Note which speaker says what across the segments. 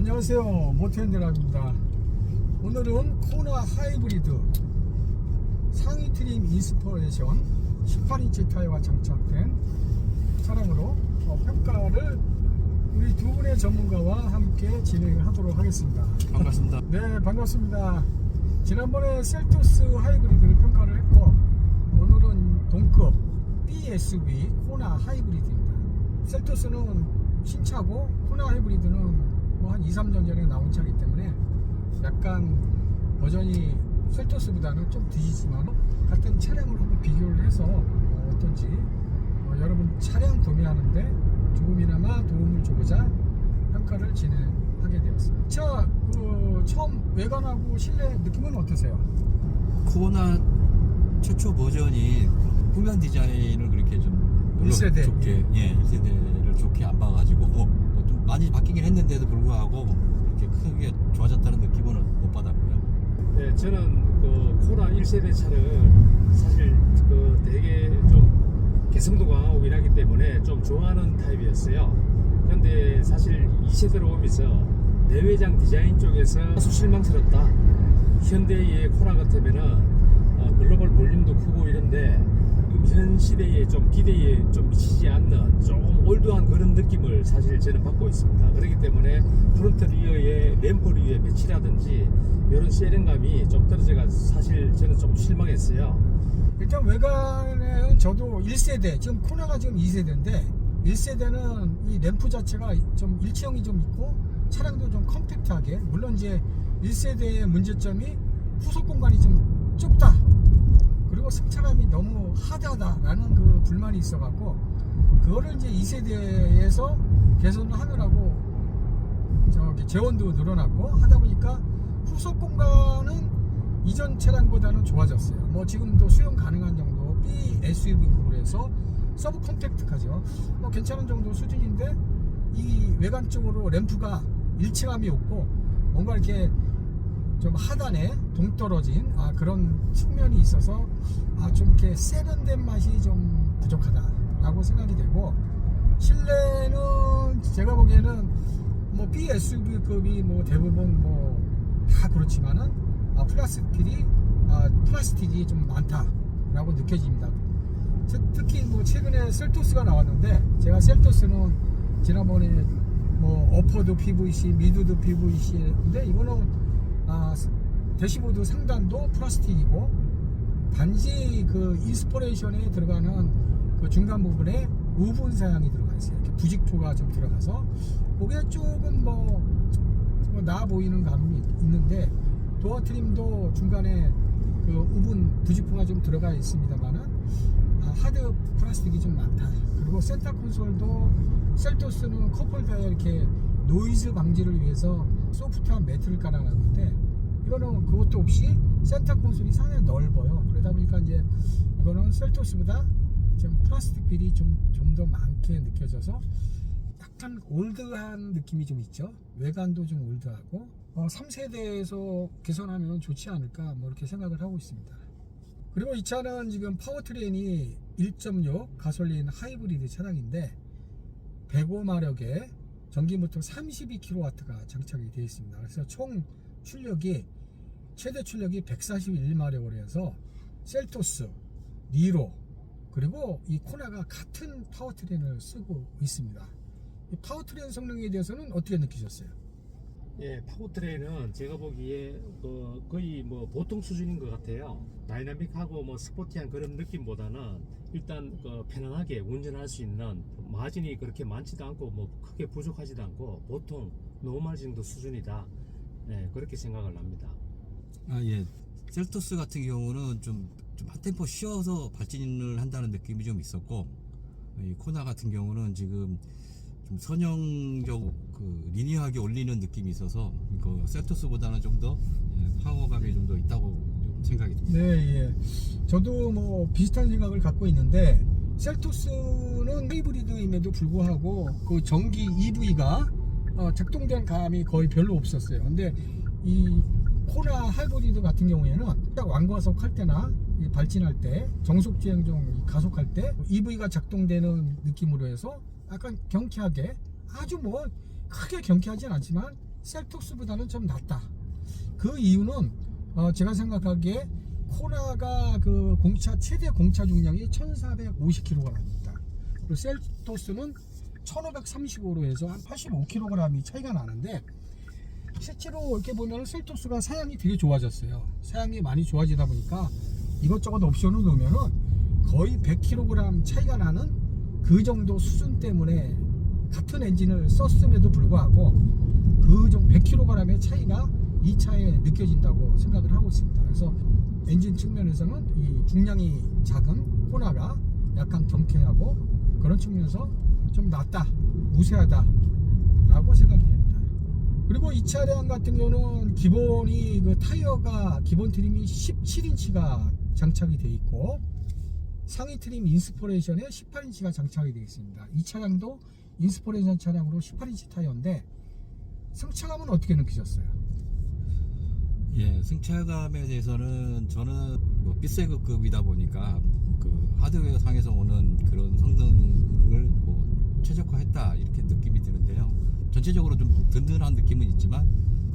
Speaker 1: 안녕하세요, 모태현대랍입니다. 오늘은 코나 하이브리드 상위 트림 인스퍼레이션 18인치 타이어가 장착된 차량으로 평가를 우리 두 분의 전문가와 함께 진행을 하도록 하겠습니다.
Speaker 2: 반갑습니다.
Speaker 1: 네, 반갑습니다. 지난번에 셀토스 하이브리드를 평가를 했고, 오늘은 동급 BSV 코나 하이브리드입니다. 셀토스는 신차고 코나 하이브리드는 뭐 한 2, 3년 전에 나온 차이기 때문에 약간 버전이 셀토스보다는 좀 뒤지지만 같은 차량을 한번 비교를 해서 어떤지 여러분 차량 구매하는데 조금이나마 도움을 주고자 평가를 진행하게 되었습니다. 차 처음 외관하고 실내 느낌은 어떠세요?
Speaker 2: 코나 최초 버전이 후면 디자인을 그렇게 좀 별로
Speaker 1: 1세대.
Speaker 2: 좋게 1세대를 좋게 안 봐가지고 좀 많이 바뀌긴 했는데도 불구하고 그렇게 크게 좋아졌다는 느낌은 못 받았고요.
Speaker 3: 네, 저는 그 코나 1세대 차를 사실 그 되게 좀 개성도 강하고 이러기 때문에 좀 좋아하는 타입이었어요. 그런데 사실 2세대로 오면서 내외장 디자인 쪽에서 다소 실망스럽다. 현대의 코나 같으면은 글로벌 볼륨도 크고 이런데 현 시대에 좀 기대에 좀 미치지 않는 조금 올드한 그런 느낌을 사실 저는 받고 있습니다. 그렇기 때문에 프론트 리어에 램프 리어의 배치라든지 이런 세련감이 좀 떨어져가 사실 저는 좀 실망했어요.
Speaker 1: 일단 외관에는 저도 1세대, 지금 코나가 지금 2세대인데 1세대는 이 램프 자체가 좀 일체형이 좀 있고 차량도 좀 컴팩트하게, 물론 이제 1세대의 문제점이 후속 공간이 좀 좁다, 그리고 승차감이 너무 하드하다라는 그 불만이 있어갖고 그거를 이제 2세대에서 개선을 하느라고 재원도 늘어났고 하다 보니까 후속 공간은 이전 차량보다는 좋아졌어요. 뭐 지금도 수용 가능한 정도 BSUV급으로 해서 서브 컴팩트하죠. 뭐 괜찮은 정도 수준인데 이 외관 쪽으로 램프가 일체감이 없고 뭔가 이렇게 좀 하단에 동떨어진 그런 측면이 있어서 좀 이렇게 세련된 맛이 좀 부족하다라고 생각이 되고, 실내는 제가 보기에는 뭐 BSUV급이 뭐 대부분 뭐 다 그렇지만은 플라스틱이 좀 많다라고 느껴집니다. 특히 뭐 최근에 셀토스가 나왔는데, 제가 셀토스는 지난번에 뭐 어퍼도 PVC, 미드도 PVC인데 이거는 대시보드 상단도 플라스틱이고 단지 그 인스퍼레이션에 들어가는 그 중간 부분에 우분 사양이 들어가 있어요. 이렇게 부직포가 좀 들어가서 그게 조금 뭐 나아 보이는 감이 있는데, 도어 트림도 중간에 그 우분 부직포가 좀 들어가 있습니다만은 하드 플라스틱이 좀 많다. 그리고 센터 콘솔도 셀토스는 컵홀더에 이렇게 노이즈 방지를 위해서 소프트한 매트를 깔아놨는데 이거는 그것도 없이 센터 콘솔이 상당히 넓어요. 그러다 보니까 이제 이거는 셀토스보다 좀 플라스틱 필이 좀 더 많게 느껴져서 약간 올드한 느낌이 좀 있죠. 외관도 좀 올드하고 3세대에서 개선하면 좋지 않을까 뭐 이렇게 생각을 하고 있습니다. 그리고 이 차는 지금 파워트레인이 1.6 가솔린 하이브리드 차량인데 105마력에 전기모터 32kW가 장착이 되어 있습니다. 그래서 총 출력이 최대 출력이 141마력으로 해서 셀토스, 니로 그리고 이 코나가 같은 파워트레인을 쓰고 있습니다. 이 파워트레인 성능에 대해서는 어떻게 느끼셨어요?
Speaker 3: 예, 파워트레인은 제가 보기에 거의 뭐 보통 수준인 것 같아요. 다이나믹하고 뭐 스포티한 그런 느낌보다는 일단 편안하게 운전할 수 있는 마진이 그렇게 많지도 않고 뭐 크게 부족하지도 않고 보통 노멀 정도 수준이다. 네, 그렇게 생각을 합니다.
Speaker 2: 셀토스 같은 경우는 좀 한 템포 쉬어서 발진을 한다는 느낌이 좀 있었고, 이 코나 같은 경우는 지금 좀 선형적 리니어하게 올리는 느낌이 있어서 셀토스보다는 좀 더 파워감이 좀 더 있다고 좀 생각이 듭니다.
Speaker 1: 네, 저도 뭐 비슷한 생각을 갖고 있는데, 셀토스는 하이브리드임에도 불구하고 그 전기 EV가 작동된 감이 거의 별로 없었어요. 근데 이 코나 하이브리드 같은 경우에는 딱 완과속 할 때나 발진할 때, 정속주행 중 가속할 때 EV가 작동되는 느낌으로 해서 약간 경쾌하게, 아주 뭐 크게 경쾌하진 않지만 셀토스보다는 좀 낫다. 그 이유는 제가 생각하기에 코나가 그 최대 공차 중량이 1450kg입니다. 그리고 셀토스는 1535로 해서 한 85kg이 차이가 나는데, 실제로 이렇게 보면 셀토스가 사양이 되게 좋아졌어요. 사양이 많이 좋아지다 보니까 이것저것 옵션을 넣으면은 거의 100kg 차이가 나는 그 정도 수준 때문에 같은 엔진을 썼음에도 불구하고 그 정도 100kg의 차이가 이 차에 느껴진다고 생각을 하고 있습니다. 그래서 엔진 측면에서는 이 중량이 작은 코나가 약간 경쾌하고 그런 측면에서 좀 낫다, 우세하다 라고 생각이 됩니다. 그리고 이 차량 같은 경우는 기본이 그 타이어가 기본 트림이 17인치가 장착이 되어 있고 상위 트림 인스포레이션에 18인치가 장착이 되어 있습니다. 이 차량도 인스포레이션 차량으로 18인치 타이어인데 승차감은 어떻게 느끼셨어요?
Speaker 2: 예, 승차감에 대해서는 저는 뭐 B세급이다 보니까 그 하드웨어 상에서 오는 그런 성능을 뭐 최적화했다 이렇게 느낌이 드는데요. 전체적으로 좀 든든한 느낌은 있지만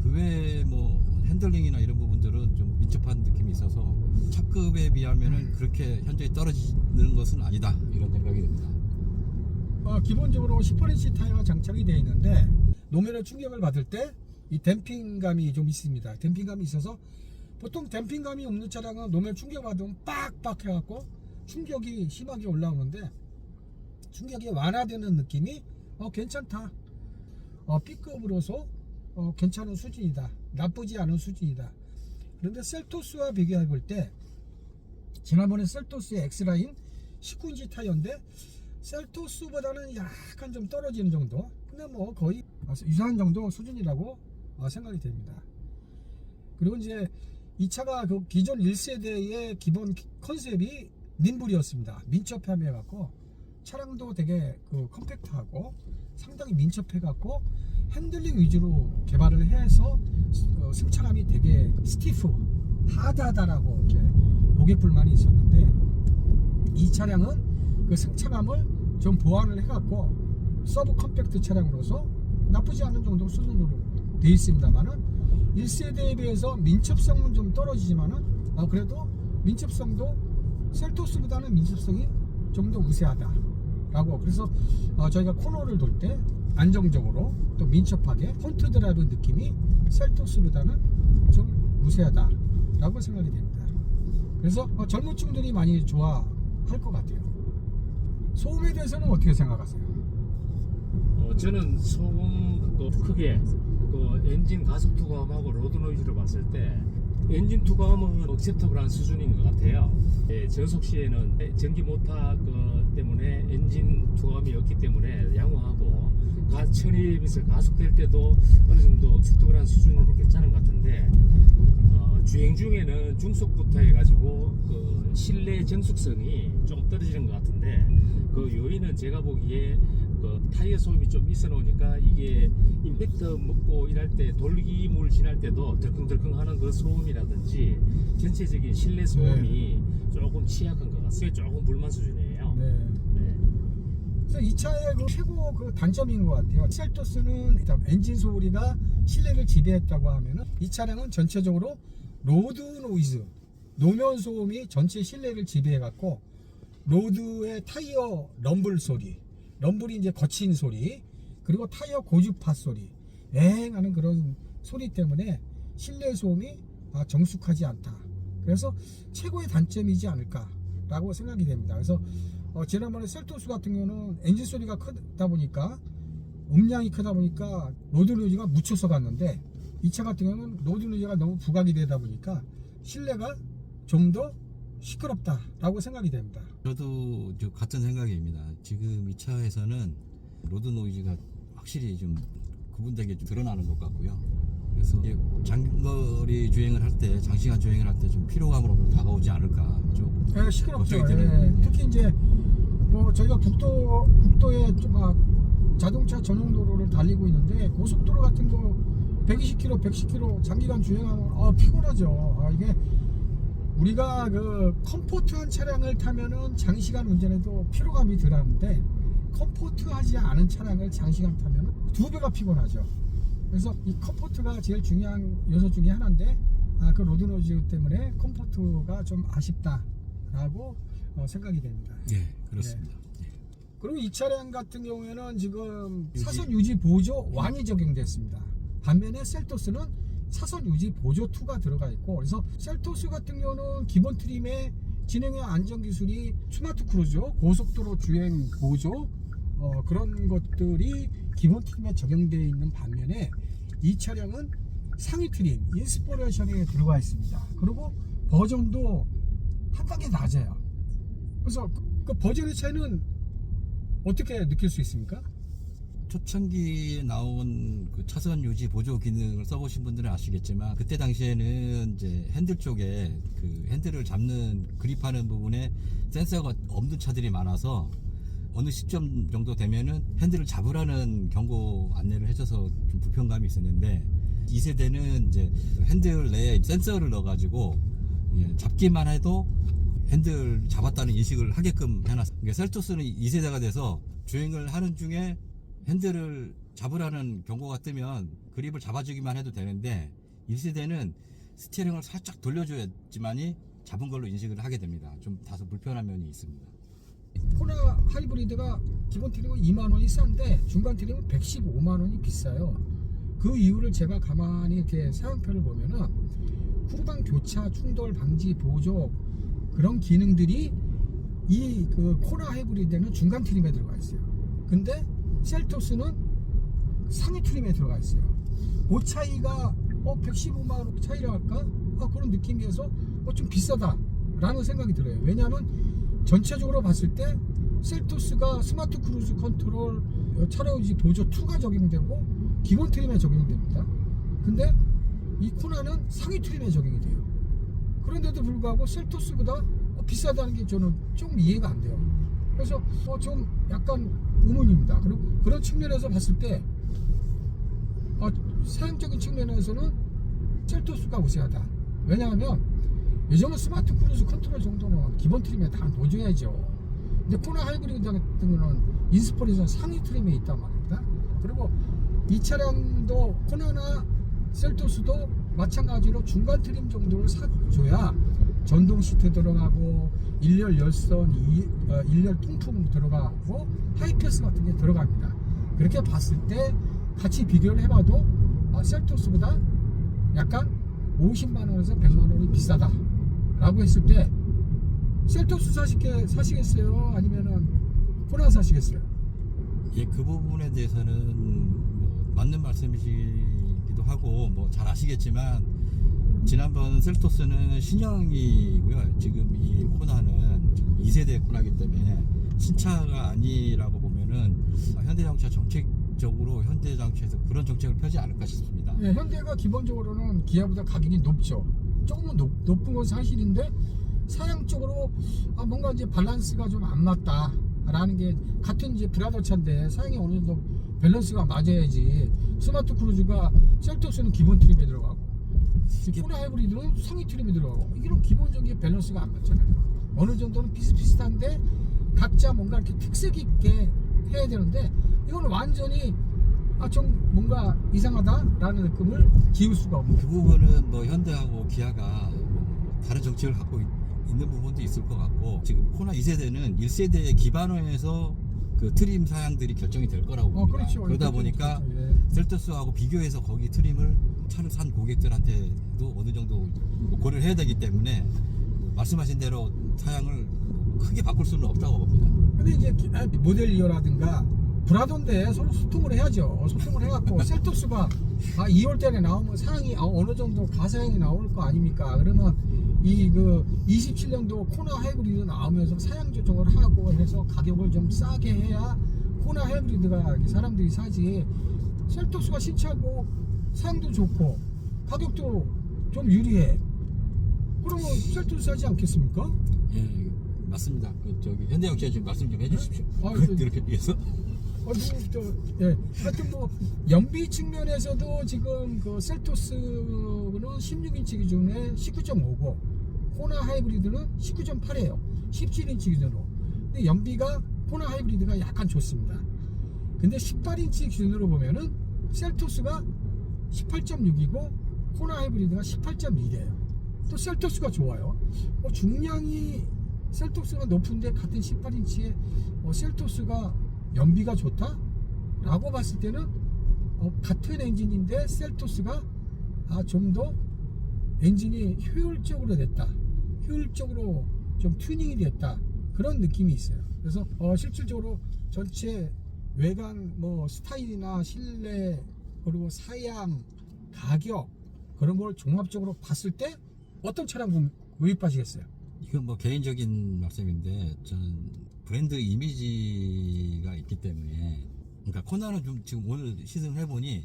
Speaker 2: 그 외에 뭐 핸들링이나 이런 부분들은 좀 민첩한 느낌이 있어서 차급에 비하면은 그렇게 현저히 떨어지는 것은 아니다 이런 생각이 듭니다.
Speaker 1: 기본적으로 18인치 타이어가 장착이 되어 있는데 노면에 충격을 받을 때 이 댐핑감이 좀 있습니다. 댐핑감이 있어서 보통 댐핑감이 없는 차량은 노면 충격 받으면 빡빡 해갖고 충격이 심하게 올라오는데 충격이 완화되는 느낌이 괜찮다. B급으로서 괜찮은 수준이다. 나쁘지 않은 수준이다. 그런데 셀토스와 비교해 볼 때 지난번에 셀토스의 X라인 19인치 타이어인데 셀토스보다는 약간 좀 떨어지는 정도, 근데 뭐 거의 유사한 정도 수준이라고 생각이 됩니다. 그리고 이제 이 차가 그 기존 1세대의 기본 컨셉이 민불이었습니다. 민첩함해 갖고 차량도 되게 그 컴팩트하고 상당히 민첩해 갖고 핸들링 위주로 개발을 해서 승차감이 되게 스티프, 하다하다라고 이렇게 고객불만이 있었는데 이 차량은 그 승차감을 좀 보완을 해 갖고 서브 컴팩트 차량으로서 나쁘지 않은 정도 수준으로 되어 있습니다만은 1세대에 비해서 민첩성은 좀 떨어지지만은 그래도 민첩성도 셀토스보다는 민첩성이 좀 더 우세하다 라고. 그래서 저희가 코너를 돌 때 안정적으로 또 민첩하게 폰트 드라이브 느낌이 셀토스보다는 좀 우세하다 라고 생각이 됩니다. 그래서 젊은 층들이 많이 좋아할 것 같아요. 소음에 대해서는 어떻게 생각하세요?
Speaker 3: 저는 소음 크게 엔진 가속 투과음하고 로드 노이즈를 봤을 때 엔진 투과음은 억셉터블한 수준인 것 같아요. 저속 시에는 전기 모터 때문에 엔진 투과음이 없기 때문에 양호하고 천입에서 가속될 때도 어느 정도 억셉터블한 수준으로 괜찮은 것 같은데 주행 중에는 중속부터 해가지고 실내 정숙성이 좀 떨어지는 것 같은데 그 요인은 제가 보기에 타이어 소음이 좀 있어 놓으니까 이게 임팩트 먹고 일할 때 돌기물 지날 때도 덜컹덜컹 하는 그 소음이라든지 전체적인 실내 소음이 조금 취약한 것 같습니다. 조금 불만 수준이에요.
Speaker 1: 네. 그래서 이 차의 최고 단점인 것 같아요. 셀토스는 일단 엔진 소리가 실내를 지배했다고 하면은 이 차량은 전체적으로 로드 노이즈, 노면 소음이 전체 실내를 지배해갖고 로드의 타이어 럼블 소리, 럼블이 이제 거친 소리, 그리고 타이어 고주파 소리, 앵하는 그런 소리 때문에 실내 소음이 정숙하지 않다. 그래서 최고의 단점이지 않을까라고 생각이 됩니다. 그래서 지난번에 셀토스 같은 경우는 엔진 소리가 크다 보니까 음량이 크다 보니까 로드 노이즈가 묻혀서 갔는데 이 차 같은 경우는 로드 노이즈가 너무 부각이 되다 보니까 실내가 좀 더 시끄럽다라고 생각이 됩니다.
Speaker 2: 저도 같은 생각입니다. 지금 이 차에서는 로드 노이즈가 확실히 좀 구분되게 좀 드러나는 것 같고요. 그래서 장거리 주행을 할 때, 장시간 주행을 할 때 좀 피로감으로 다가오지 않을까 좀
Speaker 1: 시끄럽죠.
Speaker 2: 걱정이 되는.
Speaker 1: 특히 이제 뭐 저희가 국도에 좀 자동차 전용 도로를 달리고 있는데 고속도로 같은 거 120km, 110km 장기간 주행하면 피곤하죠. 이게 우리가 컴포트한 차량을 타면은 장시간 운전해도 피로감이 덜하는데 컴포트하지 않은 차량을 장시간 타면은 2배가 피곤하죠. 그래서 이 컴포트가 제일 중요한 요소 중에 하나인데 그 로드노즈 때문에 컴포트가 좀 아쉽다라고 생각이 됩니다.
Speaker 2: 예, 그렇습니다.
Speaker 1: 그리고 이 차량 같은 경우에는 지금 사선 유지 보조 1이 적용됐습니다. 반면에 셀토스는 사선 유지 보조 2가 들어가 있고, 그래서 셀토스 같은 경우는 기본 트림에 진행형 안전 기술이 스마트 크루즈, 고속도로 주행 보조 그런 것들이 기본 트림에 적용되어 있는 반면에 이 차량은 상위 트림 인스포레이션에 들어가 있습니다. 그리고 버전도 한 단계 낮아요. 그래서 그 버전의 차이는 어떻게 느낄 수 있습니까?
Speaker 2: 초창기에 나온 그 차선 유지 보조 기능을 써보신 분들은 아시겠지만, 그때 당시에는 이제 핸들 쪽에 그 핸들을 잡는 그립하는 부분에 센서가 없는 차들이 많아서 어느 시점 정도 되면은 핸들을 잡으라는 경고 안내를 해줘서 좀 불편감이 있었는데, 2세대는 이제 핸들 내에 센서를 넣어가지고 잡기만 해도 핸들 잡았다는 인식을 하게끔 해놨어요. 그러니까 셀토스는 2세대가 돼서 주행을 하는 중에 핸들을 잡으라는 경고가 뜨면 그립을 잡아주기만 해도 되는데, 1세대는 스티어링을 살짝 돌려줘야지만이 잡은 걸로 인식을 하게 됩니다. 좀 다소 불편한 면이 있습니다.
Speaker 1: 코나 하이브리드가 기본 트림은 2만원이 싼데 중간 트림은 115만원이 비싸요. 그 이유를 제가 가만히 이렇게 사용표를 보면은 후방 교차 충돌 방지 보조 그런 기능들이 이 그 코나 하이브리드는 중간 트림에 들어가 있어요. 근데 셀토스는 상위 트림에 들어가 있어요. 그 차이가 115만원 차이라 할까? 그런 느낌이어서 좀 비싸다 라는 생각이 들어요. 왜냐하면 전체적으로 봤을 때 셀토스가 스마트 크루즈 컨트롤 차량 유지 보조 2가 적용되고 기본 트림에 적용됩니다. 근데 이 코나는 상위 트림에 적용이 돼요. 그런데도 불구하고 셀토스보다 비싸다는 게 저는 좀 이해가 안 돼요. 그래서 좀 약간 의문입니다. 그리고 그런 측면에서 봤을 때 사용적인 측면에서는 셀토스가 우세하다. 왜냐하면 예전은 스마트 크루즈 컨트롤 정도는 기본 트림에 다 놓줘야죠. 근데 코나 하이브리드 같은 경우는 인스포레이션 상위 트림에 있단 말입니다. 그리고 이 차량도 코나나 셀토스도 마찬가지로 중간 트림 정도를 사줘야 전동 시트 들어가고 일렬 열선, 일렬 통풍 들어가고 하이패스 같은 게 들어갑니다. 그렇게 봤을 때 같이 비교를 해봐도 셀토스보다 약간 50만원에서 100만원이 비싸다 라고 했을 때 셀토스 사시겠어요? 아니면은 코나 사시겠어요?
Speaker 2: 예, 그 부분에 대해서는 뭐 맞는 말씀이시기도 하고 뭐 잘 아시겠지만, 지난번 셀토스는 신형이고요. 지금 이 코나는 지금 2세대 코나이기 때문에 신차가 아니라고 보면은 현대자동차 정책적으로 현대자동차에서 그런 정책을 펴지 않을까 싶습니다.
Speaker 1: 네, 현대가 기본적으로는 기아보다 가격이 높죠. 조금은 높은 건 사실인데 사양적으로 뭔가 이제 밸런스가 좀 안 맞다라는 게, 같은 이제 브라더 차인데 사양이 어느 정도 밸런스가 맞아야지. 스마트 크루즈가 셀토스는 기본 트림에 들어가고 코나 하이브리드는 상위 트림에 들어가고, 이런 기본적인 밸런스가 안 맞잖아요. 어느 정도는 비슷비슷한데 각자 뭔가 이렇게 특색 있게 해야 되는데, 이건 완전히 좀 뭔가 이상하다라는 느낌을 기울 수가 없는.
Speaker 2: 그 부분은 뭐 현대하고 기아가 뭐 다른 정책을 갖고 있는 부분도 있을 것 같고, 지금 코나 2세대는 1세대 기반화에서 그 트림 사양들이 결정이 될 거라고 봅니다.
Speaker 1: 그렇죠.
Speaker 2: 그러다 보니까
Speaker 1: 그렇죠. 예.
Speaker 2: 셀토스하고 비교해서 거기 트림을 차를 산 고객들한테도 어느 정도 고려를 해야 되기 때문에 말씀하신 대로 사양을 크게 바꿀 수는 없다고 봅니다.
Speaker 1: 근데 이제 모델 이어라든가 브라더인데 서로 소통을 해야죠. 소통을 해갖고 셀토스가 2월 달에 나오면 사양이 어느 정도 가사양이 나올 거 아닙니까? 그러면 이 그 27년도 코나 하이브리드 나오면서 사양 조정을 하고 해서 가격을 좀 싸게 해야 코나 하이브리드가 사람들이 사지. 셀토스가 신차고 사양도 좋고 가격도 좀 유리해. 그러면 셀토스 사지 않겠습니까?
Speaker 2: 예, 맞습니다. 저기 현대자동차 지금 말씀 좀 해주십시오.
Speaker 1: 네?
Speaker 2: 그렇게 위해서.
Speaker 1: 하여튼 뭐 연비 측면에서도 지금 그 셀토스는 16인치 기준에 19.5고 코나 하이브리드는 19.8이에요. 17인치 기준으로. 근데 연비가 코나 하이브리드가 약간 좋습니다. 근데 18인치 기준으로 보면은 셀토스가 18.6이고 코나 하이브리드가 18.1이에요. 또 셀토스가 좋아요. 중량이 셀토스가 높은데 같은 18인치에 셀토스가 연비가 좋다? 라고 봤을 때는 같은 엔진인데 셀토스가 좀 더 엔진이 효율적으로 됐다. 효율적으로 좀 튜닝이 됐다. 그런 느낌이 있어요. 그래서 실질적으로 전체 외관 스타일이나 실내 그리고 사양, 가격 그런 걸 종합적으로 봤을 때 어떤 차량 구입하시겠어요?
Speaker 2: 이건 뭐 개인적인 말씀인데 저는 브랜드 이미지가 있기 때문에, 그러니까 코나는 좀 지금 오늘 시승을 해보니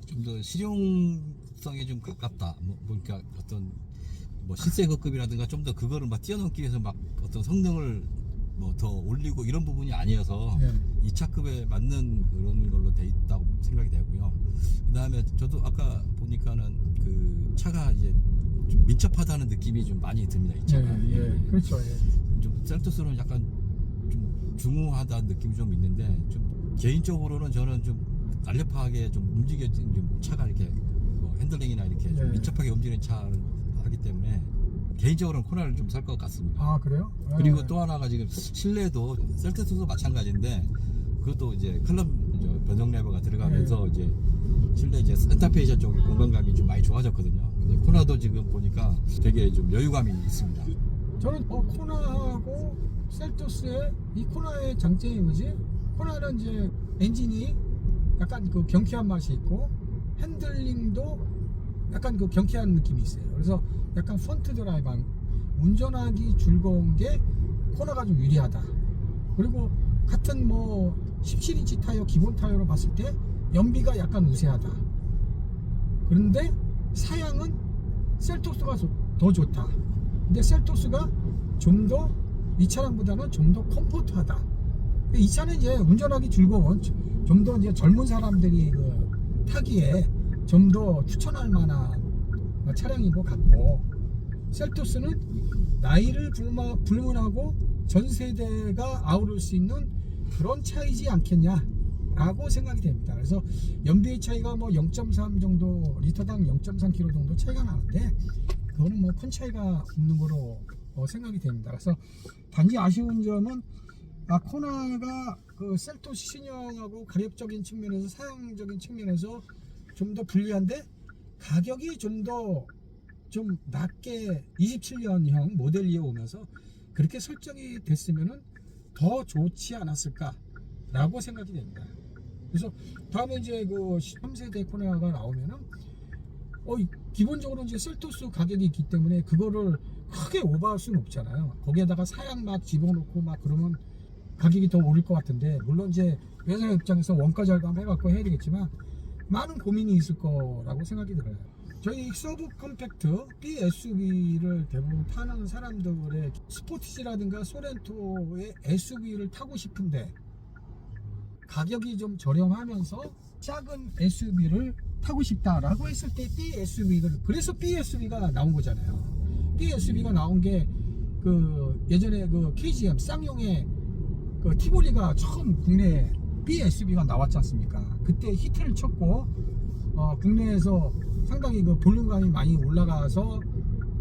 Speaker 2: 좀 더 실용성에 좀 가깝다. 그러니까 어떤 신세계급이라든가 좀 더 그거를 막 뛰어넘기 위해서 막 어떤 성능을 더 올리고 이런 부분이 아니어서
Speaker 1: 네.
Speaker 2: 이 차급에 맞는 그런 걸로 돼 있다고 생각이 되고요. 그 다음에 저도 아까 보니까는 그 차가 이제 좀 민첩하다는 느낌이 좀 많이 듭니다. 이 차가.
Speaker 1: 그렇죠.
Speaker 2: 좀 셀토스는 약간 좀 중후하다는 느낌이 좀 있는데, 좀 개인적으로는 저는 좀 날렵하게 좀 움직여진 좀 차가 이렇게 핸들링이나 이렇게 좀 민첩하게 움직이는 차를 하기 때문에 개인적으로는 코나를 좀 살 것 같습니다.
Speaker 1: 그래요?
Speaker 2: 그리고 또 하나가 지금 실내도 셀토스도 마찬가지인데 그것도 이제 클럽 변속 레버가 들어가면서 이제 실내 이제 센터페이저 쪽 공간감이 좀 많이 좋아졌거든요. 근데 코나도 지금 보니까 되게 좀 여유감이 있습니다.
Speaker 1: 저는 코나하고 셀토스의 이 코나의 장점이 뭐지? 코나는 이제 엔진이 약간 그 경쾌한 맛이 있고 핸들링도 약간 그 경쾌한 느낌이 있어요. 그래서 약간 프론트 드라이브 운전하기 즐거운 게 코나가 좀 유리하다. 그리고 같은 17인치 타이어 기본 타이어로 봤을 때 연비가 약간 우세하다. 그런데 사양은 셀토스가 더 좋다. 근데 셀토스가 좀 더 이 차량보다는 좀 더 컴포트하다. 근데 이 차는 이제 운전하기 즐거운 좀 더 이제 젊은 사람들이 타기에 좀 더 추천할 만한 차량인 것 같고, 셀토스는 나이를 불문하고 전 세대가 아우를 수 있는 그런 차이지 않겠냐 라고 생각이 됩니다. 그래서 연비의 차이가 0.3 정도, 리터당 0.3km 정도 차이가 나는데 그거는 큰 차이가 없는 거로 생각이 됩니다. 그래서 단지 아쉬운 점은 코나가 그 셀토스 신형하고 가격적인 측면에서, 사용적인 측면에서 좀 더 불리한데 가격이 좀 더 낮게 27년형 모델 2에 오면서 그렇게 설정이 됐으면은 더 좋지 않았을까 라고 생각이 됩니다. 그래서 다음에 이제 그 3세대 코나가 나오면은 기본적으로 이제 셀토스 가격이 있기 때문에 그거를 크게 오버할 수는 없잖아요. 거기에다가 사양 막 집어넣고 막 그러면 가격이 더 오를 것 같은데, 물론 이제 회사 입장에서 원가 절감 해갖고 해야 되겠지만 많은 고민이 있을 거라고 생각이 들어요. 저희 서브 컴팩트 BSUV를 대부분 타는 사람들의 스포티지라든가 소렌토의 SUV를 타고 싶은데 가격이 좀 저렴하면서 작은 SUV를 타고 싶다라고 했을 때 BSUV를, 그래서 BSUV가 나온 거잖아요. BSUV가 나온 게 그 예전에 그 KGM 쌍용의 그 티보리가 처음 국내에 BSUV가 나왔지 않습니까? 그때 히트를 쳤고 국내에서 상당히 그 볼륨감이 많이 올라가서,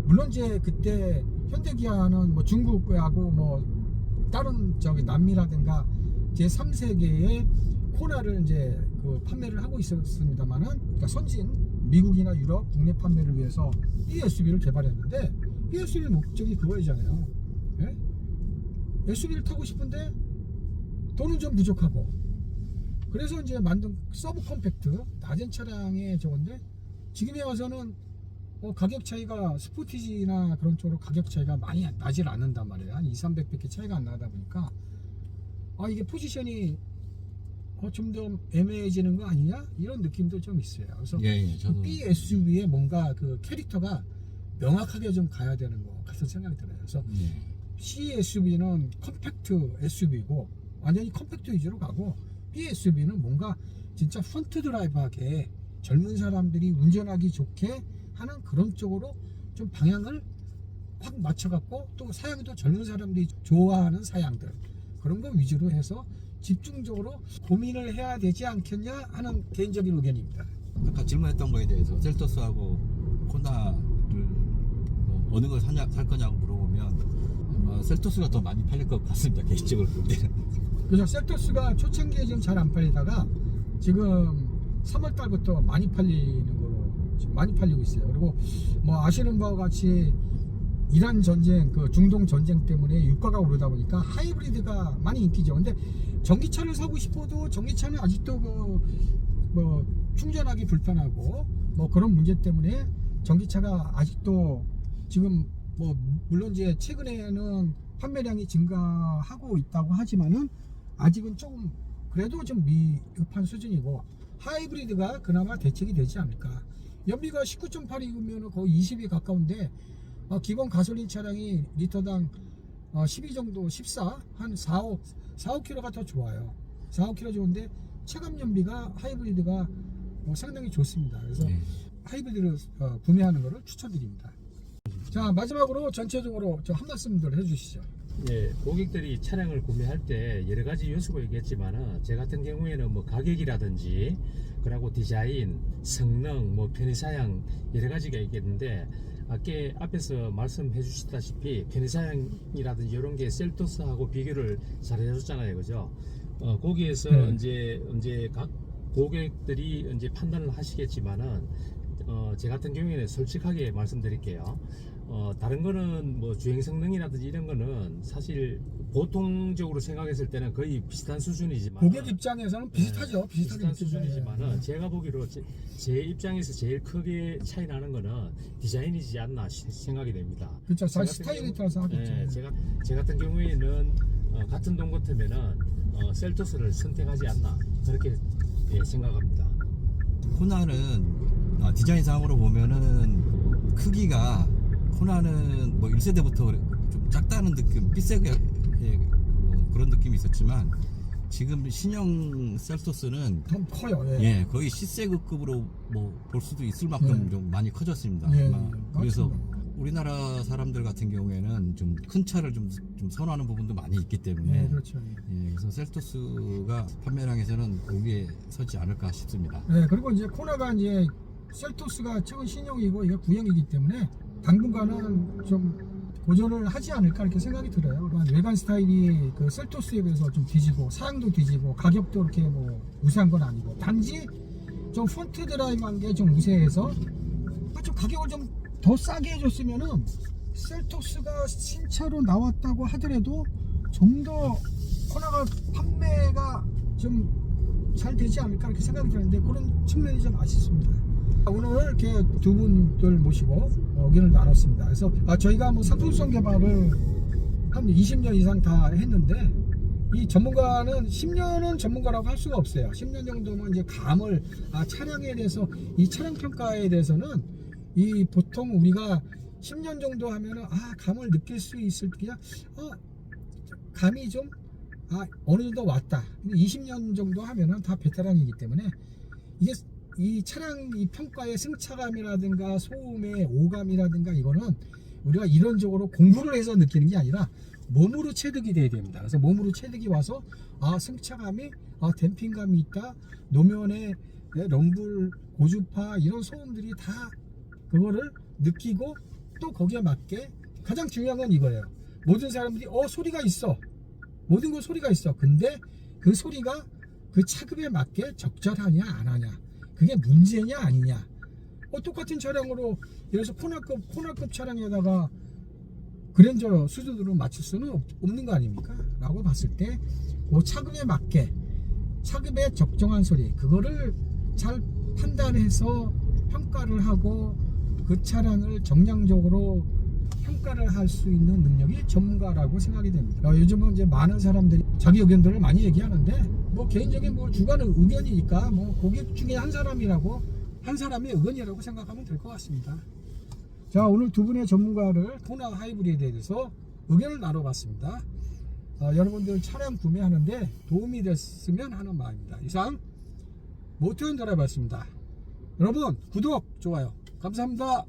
Speaker 1: 물론 이제 그때 현대기아는 중국하고 다른 남미라든가 제3세계의 코나를 이제 그 판매를 하고 있었습니다만은, 그러니까 선진 미국이나 유럽 국내 판매를 위해서 BSUV를 개발했는데 BSUV 목적이 그거이잖아요. 예? SUV를 타고 싶은데 돈은 좀 부족하고, 그래서 이제 만든 서브 컴팩트 낮은 차량의 저건데, 지금에 와서는 가격 차이가 스포티지나 그런 쪽으로 가격 차이가 많이 나질 않는단 말이에요. 한 200~300밖에 차이가 안 나다 보니까 이게 포지션이 좀 더 애매해지는 거 아니냐 이런 느낌도 좀 있어요. 그래서
Speaker 2: 저도
Speaker 1: BSUV의 뭔가 그 캐릭터가 명확하게 좀 가야 되는 것 같은 생각이 들어요. 그래서 CSUV는 컴팩트 SUV고 완전히 컴팩트 위주로 가고, BSUV는 뭔가 진짜 프론트 드라이브하게 젊은 사람들이 운전하기 좋게 하는 그런 쪽으로 좀 방향을 확 맞춰갖고, 또 사양도 젊은 사람들이 좋아하는 사양들 그런 거 위주로 해서 집중적으로 고민을 해야 되지 않겠냐 하는 개인적인 의견입니다.
Speaker 2: 아까 질문했던 거에 대해서 셀토스하고 코나를 뭐 어느 걸 살 거냐고 물어보면 아마 셀토스가 더 많이 팔릴 것 같습니다. 개인적으로 볼 때는.
Speaker 1: 그래서 셀토스가 초창기에 지금 잘 안 팔리다가 지금 3월 달부터 많이 팔리는 거로 지금 많이 팔리고 있어요. 그리고 뭐 아시는 바와 같이 이란 전쟁, 그 중동 전쟁 때문에 유가가 오르다 보니까 하이브리드가 많이 인기죠. 근데 전기차를 사고 싶어도 전기차는 아직도 뭐 충전하기 불편하고 뭐 그런 문제 때문에 전기차가 아직도 지금 뭐 물론 이제 최근에는 판매량이 증가하고 있다고 하지만은 아직은 조금 그래도 좀 미흡한 수준이고 하이브리드가 그나마 대책이 되지 않을까. 연비가 19.8이면 거의 20이 가까운데 기본 가솔린 차량이 리터당 12 정도 14 한 4, 5km가 더 좋아요. 4, 5km 좋은데 체감 연비가 하이브리드가 상당히 좋습니다. 그래서 하이브리드를 구매하는 것을 추천드립니다. 자, 마지막으로 전체적으로 한 말씀들 해주시죠.
Speaker 3: 예, 고객들이 차량을 구매할 때 여러 가지 요소가 있겠지만은 제 같은 경우에는 뭐 가격이라든지 그리고 디자인, 성능, 뭐 편의사양 여러 가지가 있겠는데 앞에서 말씀해 주셨다시피 편의사양이라든지 이런 게 셀토스하고 비교를 잘 해줬잖아요, 그죠? 거기에서 이제 각 고객들이 이제 판단을 하시겠지만은 제 같은 경우에는 솔직하게 말씀드릴게요. 다른 거는 뭐 주행 성능이라든지 이런 거는 사실 보통적으로 생각했을 때는 거의 비슷한 수준이지만
Speaker 1: 고객 입장에서는 비슷하죠.
Speaker 3: 비슷한 수준이지만은 제가 보기로 제 입장에서 제일 크게 차이 나는 거는 디자인이지 않나 생각이 됩니다.
Speaker 1: 그렇죠. 스타일에 따라서 하겠죠.
Speaker 3: 제 같은 경우에는 같은 돈 같으면은 셀토스를 선택하지 않나 그렇게 생각합니다.
Speaker 2: 코나는 디자인상으로 보면은 크기가 코나는 뭐 1세대부터 좀 작다는 느낌, 삐세게 뭐 그런 느낌이 있었지만 지금 신형 셀토스는
Speaker 1: 좀 커요.
Speaker 2: 예, 거의 C세급으로 뭐 볼 수도 있을 만큼 좀 많이 커졌습니다. 그래서
Speaker 1: 맞습니다.
Speaker 2: 우리나라 사람들 같은 경우에는 좀 큰 차를 좀 선호하는 부분도 많이 있기 때문에
Speaker 1: 그렇죠.
Speaker 2: 그래서 셀토스가 판매량에서는 위에 서지 않을까 싶습니다.
Speaker 1: 그리고 이제 코나가 이제 셀토스가 최근 신형이고 이게 구형이기 때문에 당분간은 좀 고전을 하지 않을까 이렇게 생각이 들어요. 외관 스타일이 그 셀토스에 비해서 좀 뒤지고 사양도 뒤지고 가격도 이렇게 뭐 우세한 건 아니고 단지 좀 폰트 드라이브한 게 좀 우세해서 좀 가격을 좀 더 싸게 해줬으면은 셀토스가 신차로 나왔다고 하더라도 좀 더 코나가 판매가 좀 잘 되지 않을까 이렇게 생각이 드는데 그런 측면이 좀 아쉽습니다. 오늘 이렇게 두 분들 모시고 의견을 나눴습니다. 그래서 저희가 뭐 상품성 개발을 한 20년 이상 다 했는데 이 전문가는 10년은 전문가라고 할 수가 없어요. 10년 정도면 이제 감을 차량에 대해서 이 차량 평가에 대해서는 이 보통 우리가 10년 정도 하면은 감을 느낄 수 있을 그냥 감이 좀 어느 정도 왔다. 20년 정도 하면은 다 베테랑이기 때문에 이게 이 차량 이 평가의 승차감이라든가 소음의 오감이라든가 이거는 우리가 이론적으로 공부를 해서 느끼는 게 아니라 몸으로 체득이 돼야 됩니다. 그래서 몸으로 체득이 와서 승차감이 댐핑감이 있다. 노면에 럼블, 고주파 이런 소음들이 다 그거를 느끼고 또 거기에 맞게 가장 중요한 건 이거예요. 모든 사람들이 소리가 있어. 모든 거 소리가 있어. 근데 그 소리가 그 차급에 맞게 적절하냐 안 하냐. 그게 문제냐 아니냐. 똑같은 차량으로 예를 들어서 코나급 차량에다가 그랜저 수준으로 맞출 수는 없는 거 아닙니까? 라고 봤을 때 그 차급에 맞게 차급에 적정한 소리 그거를 잘 판단해서 평가를 하고 그 차량을 정량적으로 평가를 할 수 있는 능력이 전문가라고 생각이 됩니다. 요즘은 이제 많은 사람들이 자기 의견들을 많이 얘기하는데 뭐 개인적인 뭐 주관의 의견이니까 뭐 고객 중에 한 사람의 의견이라고 생각하면 될 것 같습니다. 자, 오늘 두 분의 전문가를 코나 하이브리드에 대해서 의견을 나눠봤습니다. 여러분들 차량 구매하는데 도움이 됐으면 하는 마음입니다. 이상 모토연 드라이버였습니다. 여러분 구독, 좋아요 감사합니다.